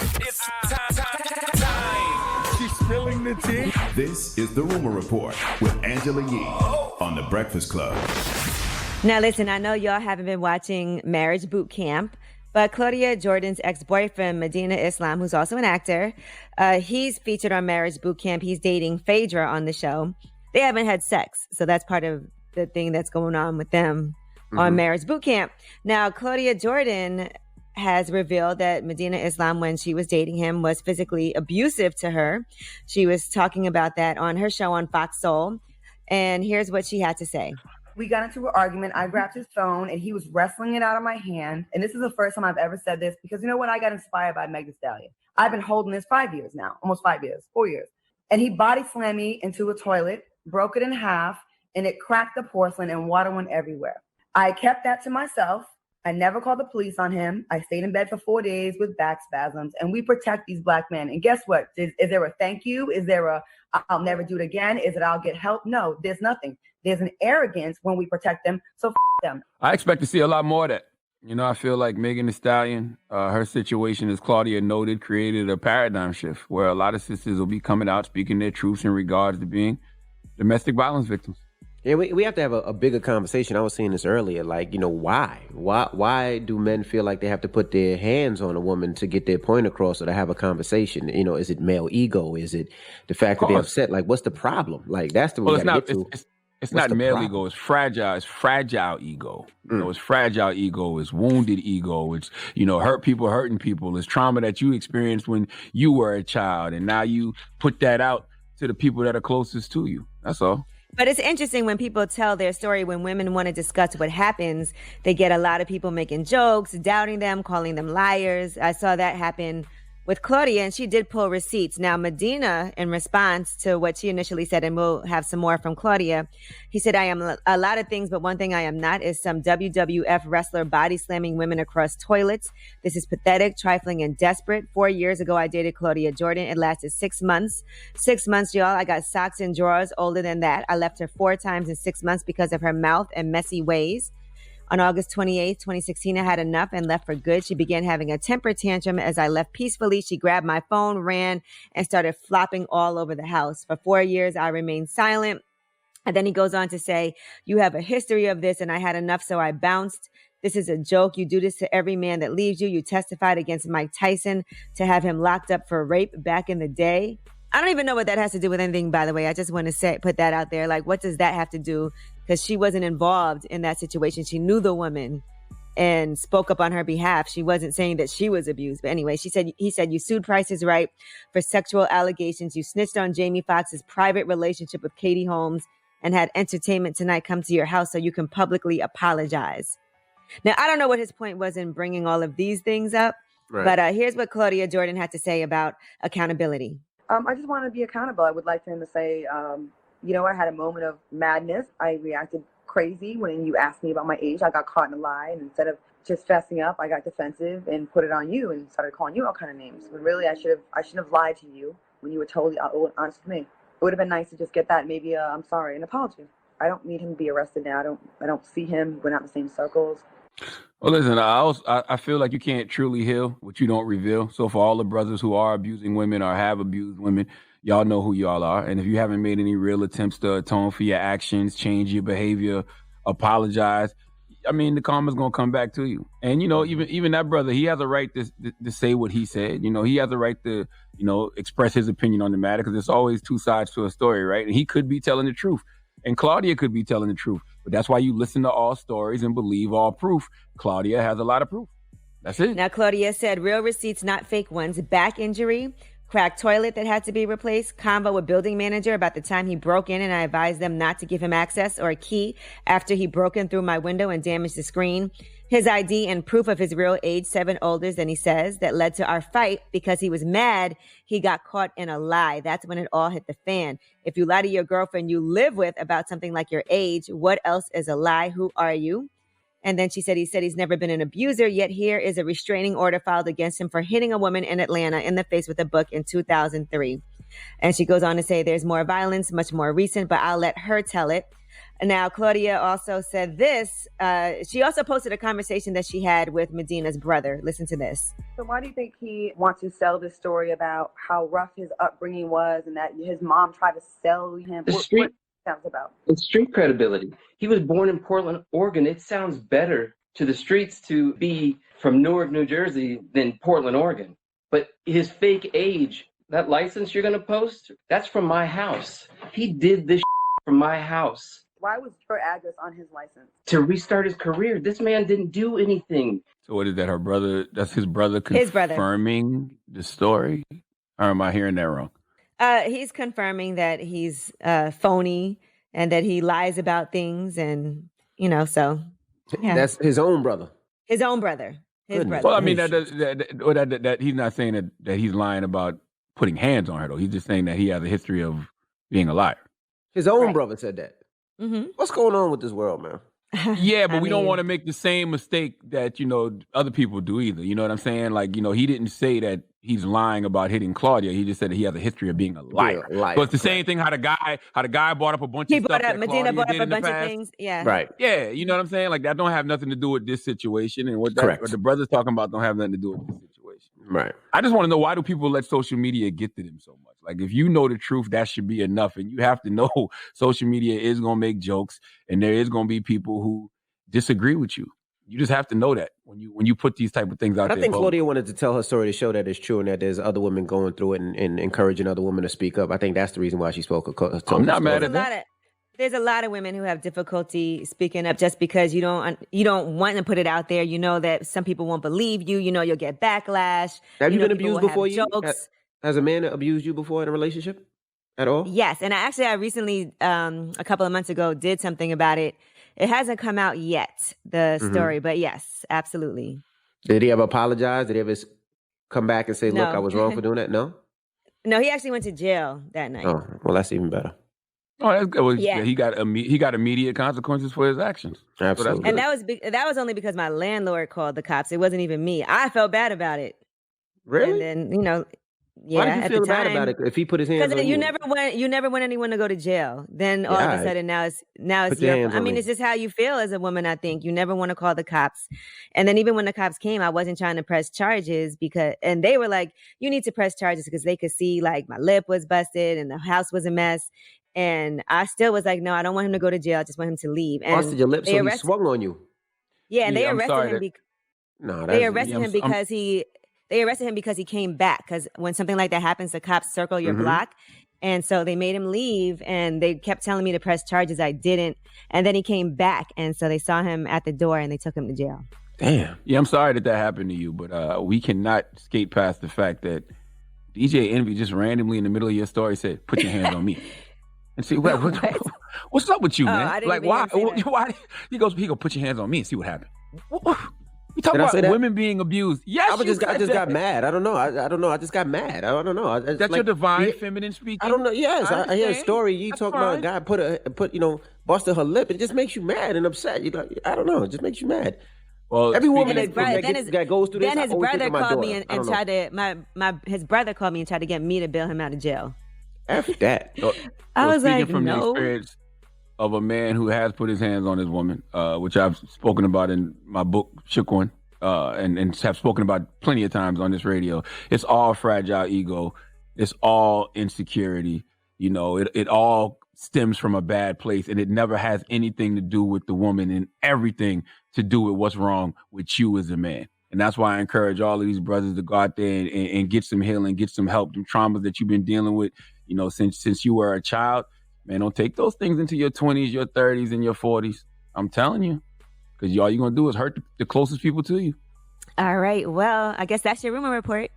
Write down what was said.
It's time. She's spilling the tea. This is The Rumor Report with Angela Yee on The Breakfast Club. Now, listen, I know y'all haven't been watching Marriage Boot Camp, but Claudia Jordan's ex-boyfriend, Medina Islam, who's also an actor, he's featured on Marriage Boot Camp. He's dating Phaedra on the show. They haven't had sex, so that's part of the thing that's going on with them on Marriage Boot Camp. Now, Claudia Jordan has revealed that Medina Islam, when she was dating him, was physically abusive to her. She was talking about that on her show on Fox Soul. And here's what she had to say. We got into an argument. I grabbed his phone and he was wrestling it out of my hand. And this is the first time I've ever said this because you know what? I got inspired by Meg Thee Stallion. I've been holding this 5 years now, almost 5 years, 4 years. And he body slammed me into a toilet, broke it in half, and it cracked the porcelain and water went everywhere. I kept that to myself. I never called the police on him. I stayed in bed for 4 days with back spasms, and we protect these Black men. And guess what? Is there a thank you? Is there a I'll never do it again? Is it I'll get help? No, there's nothing. There's an arrogance when we protect them, so them. I expect to see a lot more of that. You know, I feel like Megan Thee Stallion, her situation, as Claudia noted, created a paradigm shift where a lot of sisters will be coming out speaking their truths in regards to being domestic violence victims. Yeah, we have to have a bigger conversation. I was saying this earlier, like, you know, why do men feel like they have to put their hands on a woman to get their point across or to have a conversation? You know, is it male ego? Is it the fact that they're upset? Like, what's the problem? Like, that's the well, we gotta get to. It's not male ego. It's fragile. It's fragile ego. You know, it's fragile ego. It's wounded ego. It's, you know, hurt people hurting people. It's trauma that you experienced when you were a child, and now you put that out to the people that are closest to you. That's all. But it's interesting when people tell their story, when women want to discuss what happens, they get a lot of people making jokes, doubting them, calling them liars. I saw that happen with Claudia, and she did pull receipts. Now, Medina, in response to what she initially said, and we'll have some more from Claudia, he said, I am a lot of things, but one thing I am not is some WWF wrestler body slamming women across toilets. This is pathetic, trifling, and desperate. 4 years ago, I dated Claudia Jordan. It lasted 6 months. 6 months, y'all. I got socks and drawers older than that. I left her 4 times in 6 months because of her mouth and messy ways. On August 28th, 2016, I had enough and left for good. She began having a temper tantrum as I left peacefully. She grabbed my phone, ran, and started flopping all over the house. For 4 years, I remained silent. And then he goes on to say, you have a history of this, and I had enough, so I bounced. This is a joke. You do this to every man that leaves you. You testified against Mike Tyson to have him locked up for rape back in the day. I don't even know what that has to do with anything, by the way. I just want to put that out there. Like, what does that have to do? Because she wasn't involved in that situation. She knew the woman and spoke up on her behalf. She wasn't saying that she was abused. But anyway, he said, you sued Price is Right for sexual allegations. You snitched on Jamie Foxx's private relationship with Katie Holmes and had Entertainment Tonight come to your house so you can publicly apologize. Now, I don't know what his point was in bringing all of these things up, but here's what Claudia Jordan had to say about accountability. I just want to be accountable. I would like for him to say, you know, I had a moment of madness. I reacted crazy when you asked me about my age. I got caught in a lie, and instead of just fessing up, I got defensive and put it on you and started calling you all kind of names. When really, I shouldn't have lied to you when you were totally honest with me. It would have been nice to just get that, maybe I'm sorry, an apology. I don't need him to be arrested now. I don't see him. We're not in the same circles. Well, listen, I feel like you can't truly heal what you don't reveal. So for all the brothers who are abusing women or have abused women, y'all know who y'all are. And if you haven't made any real attempts to atone for your actions, change your behavior, apologize, I mean, the karma's going to come back to you. And, you know, even that brother, he has a right to say what he said. You know, he has a right to, you know, express his opinion on the matter because there's always two sides to a story, right? And he could be telling the truth. And Claudia could be telling the truth. But that's why you listen to all stories and believe all proof. Claudia has a lot of proof. That's it. Now, Claudia said real receipts, not fake ones. Back injury, cracked toilet that had to be replaced, convo with building manager about the time he broke in and I advised them not to give him access or a key after he broke in through my window and damaged the screen. His ID and proof of his real age, 7 older than he says, that led to our fight because he was mad he got caught in a lie. That's when it all hit the fan. If you lie to your girlfriend you live with about something like your age, what else is a lie? Who are you? And then he said he's never been an abuser, yet here is a restraining order filed against him for hitting a woman in Atlanta in the face with a book in 2003. And she goes on to say there's more violence, much more recent, but I'll let her tell it. Now, Claudia also said this. She also posted a conversation that she had with Medina's brother. Listen to this. So why do you think he wants to sell this story about how rough his upbringing was and that his mom tried to sell him? What sounds about? It's street credibility. He was born in Portland, Oregon. It sounds better to the streets to be from Newark, New Jersey than Portland, Oregon. But his fake age, that license you're going to post, that's from my house. He did this from my house. Why was your address on his license? To restart his career. This man didn't do anything. So what is that? Her brother? That's his brother confirming the story? Or am I hearing that wrong? He's confirming that he's phony and that he lies about things, and so yeah. That's his own brother. His own brother. His brother. Well, I mean that he's not saying that he's lying about putting hands on her though. He's just saying that he has a history of being a liar. His own brother said that. Mm-hmm. What's going on with this world, man? Yeah, but we don't want to make the same mistake that, other people do either. You know what I'm saying? Like, he didn't say that he's lying about hitting Claudia. He just said that he has a history of being a liar. So it's the same thing how the guy brought up a bunch of stuff. Medina brought up a bunch of things. Yeah. Right. Yeah, you know what I'm saying? Like that don't have nothing to do with this situation. And what the brother's talking about don't have nothing to do with this situation. Right. I just want to know, why do people let social media get to them so much? Like, if you know the truth, that should be enough. And you have to know social media is going to make jokes, and there is going to be people who disagree with you. You just have to know that when you put these type of things out there. I think Claudia wanted to tell her story to show that it's true and that there's other women going through it and encouraging other women to speak up. I think that's the reason why she spoke. I'm not mad at that. There's a lot of women who have difficulty speaking up just because you don't want to put it out there. You know that some people won't believe you. You know you'll get backlash. Have you been abused before? Has a man abused you before in a relationship at all? Yes, and I recently, a couple of months ago, did something about it. It hasn't come out yet, the story, but yes, absolutely. Did he ever apologize? Did he ever come back and say, "Look, I was wrong for doing that"? No. No, he actually went to jail that night. Oh, well, that's even better. Oh, that's good. Well, yeah, he got immediate consequences for his actions. Absolutely. And that was only because my landlord called the cops. It wasn't even me. I felt bad about it. Really? And then, yeah. Why did you feel bad about it if he put his hands on you? Because you never want anyone to go to jail. Then all of a sudden now it's your. I mean, it's just how you feel as a woman. I think you never want to call the cops. And then even when the cops came, I wasn't trying to press charges and they were like, "You need to press charges," because they could see like my lip was busted and the house was a mess. And I still was like, no, I don't want him to go to jail. I just want him to leave. And busted your lip, so he swung on you. Yeah, and they arrested him. They arrested him because he came back. Because when something like that happens, the cops circle your block. And so they made him leave, and they kept telling me to press charges. I didn't. And then he came back, and so they saw him at the door, and they took him to jail. Damn. Yeah, I'm sorry that happened to you, but we cannot skate past the fact that DJ Envy just randomly in the middle of your story said, "Put your hands on me." And see what's up with you, man? Like why? He goes, put your hands on me and see what happens. You talk about women being abused. Yes, I just got mad. I don't know. I don't know. I just got mad. I don't know. That's your divine feminine speaking. I don't know. Yes, I hear a story. You talk about a guy busted her lip. It just makes you mad and upset. You like, I don't know. It just makes you mad. Well, every woman that goes through this, then his brother called me and tried to. His brother called me and tried to get me to bail him out of jail. After that, I was like, from the experience of a man who has put his hands on his woman, which I've spoken about in my book Shook One, and have spoken about plenty of times on this radio. It's all fragile ego. It's all insecurity. It all stems from a bad place, and it never has anything to do with the woman and everything to do with what's wrong with you as a man. And that's why I encourage all of these brothers to go out there and get some healing, get some help. The traumas that you've been dealing with, since you were a child, man, don't take those things into your 20s, your 30s, and your 40s. I'm telling you, because all you're going to do is hurt the closest people to you. All right. Well, I guess that's your rumor report.